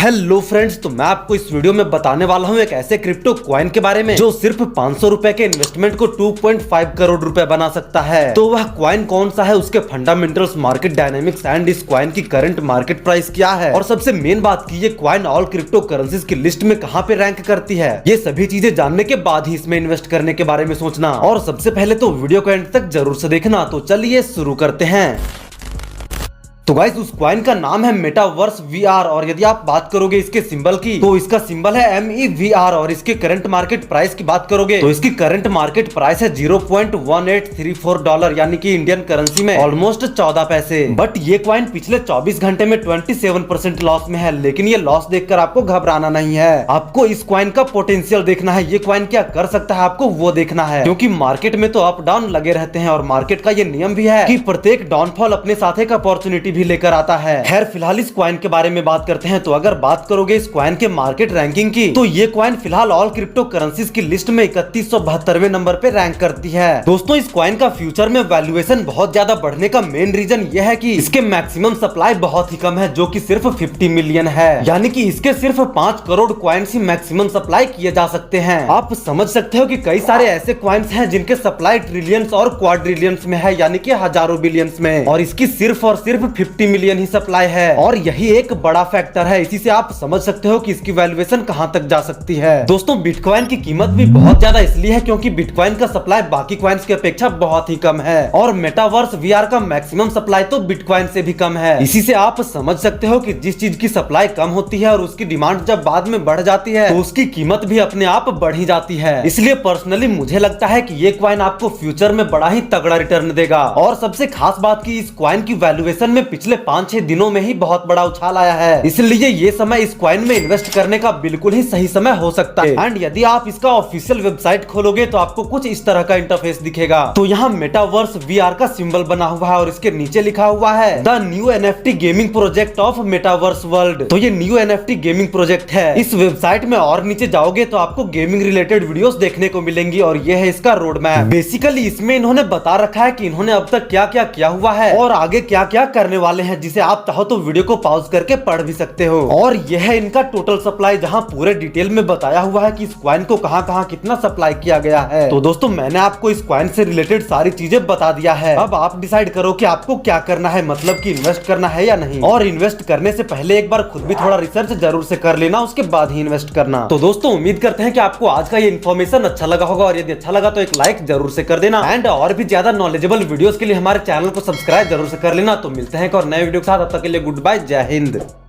Hello friends, तो मैं आपको इस वीडियो में बताने वाला हूं एक ऐसे क्रिप्टो कॉइन के बारे में जो सिर्फ 500 रुपए के इन्वेस्टमेंट को 2.5 करोड़ रुपए बना सकता है। तो वह कॉइन कौन सा है, उसके फंडामेंटल्स, मार्केट डायनेमिक्स एंड इस कॉइन की करंट मार्केट प्राइस क्या है, और सबसे मेन बात की ये कॉइन ऑल क्रिप्टो करेंसीज की लिस्ट में कहां पे रैंक करती है। ये सभी चीजें जानने के बाद ही इसमें इन्वेस्ट करने के बारे में सोचना। और सबसे पहले तो वीडियो को एंड तक जरूर से देखना। तो चलिए शुरू करते हैं। तो गाइस, उस कॉइन का नाम है मेटावर्स VR, और यदि आप बात करोगे इसके सिंबल की तो इसका सिंबल है MEVR, और इसके करंट मार्केट प्राइस की बात करोगे तो इसकी करंट मार्केट प्राइस है $0.1834, यानी कि इंडियन करेंसी में ऑलमोस्ट 14 पैसे। बट ये कॉइन पिछले 24 घंटे में 27% लॉस में है, लेकिन ये लॉस देखकर आपको घबराना नहीं है। आपको इस कॉइन का पोटेंशियल देखना है, ये कॉइन क्या कर सकता है आपको वो देखना है, क्योंकि मार्केट में तो अप डाउन लगे रहते हैं और मार्केट का ये नियम भी है कि प्रत्येक डाउनफॉल अपने साथ एक अपॉर्चुनिटी भी लेकर आता है। खैर, फिलहाल इस कॉइन के बारे में बात करते हैं। तो अगर बात करोगे इस कॉइन के मार्केट रैंकिंग की तो ये कॉइन फिलहाल ऑल क्रिप्टो करेंसीज की लिस्ट में 3172वें नंबर पे रैंक करती है। दोस्तों, इस कॉइन का फ्यूचर में वैल्यूएशन बहुत ज्यादा बढ़ने का मेन रीजन ये है कि इसके मैक्सिमम सप्लाई बहुत ही कम है, जो कि सिर्फ 50 मिलियन है, यानी कि इसके सिर्फ 5 करोड़ कॉइन्स ही मैक्सिमम सप्लाई किए जा सकते हैं। आप समझ सकते हो कि कई सारे ऐसे कॉइन्स हैं जिनके सप्लाई ट्रिलियंस और क्वाड्रिलियंस में है, यानी कि हजारों बिलियंस में, और इसकी सिर्फ और सिर्फ 50 मिलियन ही सप्लाई है। और यही एक बड़ा फैक्टर है, इसी से आप समझ सकते हो कि इसकी वैल्यूएशन कहां तक जा सकती है। दोस्तों, बिटकॉइन की कीमत भी बहुत ज्यादा इसलिए है क्योंकि बिटकॉइन का सप्लाई बाकी कॉइन्स की अपेक्षा बहुत ही कम है, और मेटावर्स VR का मैक्सिमम सप्लाई तो बिटकॉइन से भी कम है। इसी से आप समझ सकते हो कि जिस चीज की सप्लाई कम होती है और उसकी डिमांड जब बाद में बढ़ जाती है तो उसकी कीमत भी अपने आप बढ़ ही जाती है। इसलिए पर्सनली मुझे लगता है कि ये कॉइन आपको फ्यूचर में बड़ा ही तगड़ा रिटर्न देगा। और सबसे खास बात की इस कॉइन की वैल्यूएशन में पिछले 5-6 दिनों में ही बहुत बड़ा उछाल आया है, इसलिए ये समय इस कॉइन में इन्वेस्ट करने का बिल्कुल ही सही समय हो सकता है। एंड यदि आप इसका ऑफिशियल वेबसाइट खोलोगे तो आपको कुछ इस तरह का इंटरफेस दिखेगा। तो यहाँ मेटावर्स VR का सिंबल बना हुआ है और इसके नीचे लिखा हुआ है the new NFT gaming project of metaverse world. तो ये न्यू NFT गेमिंग प्रोजेक्ट है। इस वेबसाइट में और नीचे जाओगे तो आपको गेमिंग रिलेटेड वीडियोस देखने को मिलेंगी, और ये है इसका रोड मैप। बेसिकली इसमें इन्होंने बता रखा है कि इन्होंने अब तक क्या क्या किया हुआ है और आगे क्या क्या करने वाले हैं, जिसे आप चाहो तो वीडियो को पॉज करके पढ़ भी सकते हो। और यह है इनका टोटल सप्लाई, जहां पूरे डिटेल में बताया हुआ है कि इस कॉइन को कहां कहां कितना सप्लाई किया गया है। तो दोस्तों, मैंने आपको इस कॉइन से रिलेटेड सारी चीजें बता दिया है। अब आप डिसाइड करो कि आपको क्या करना है, मतलब कि इन्वेस्ट करना है या नहीं। और इन्वेस्ट करने से पहले एक बार खुद भी थोड़ा रिसर्च जरूर से कर लेना, उसके बाद ही इन्वेस्ट करना। तो दोस्तों, उम्मीद करते हैं कि आपको आज का ये इन्फॉर्मेशन अच्छा लगा होगा, और यदि अच्छा लगा तो एक लाइक जरूर से कर देना। एंड और भी ज्यादा नॉलेजेबल वीडियोस के लिए हमारे चैनल को सब्सक्राइब जरूर से कर लेना। तो मिलते हैं एक और नए वीडियो के साथ, तब तक के लिए गुड बाय, जय हिंद।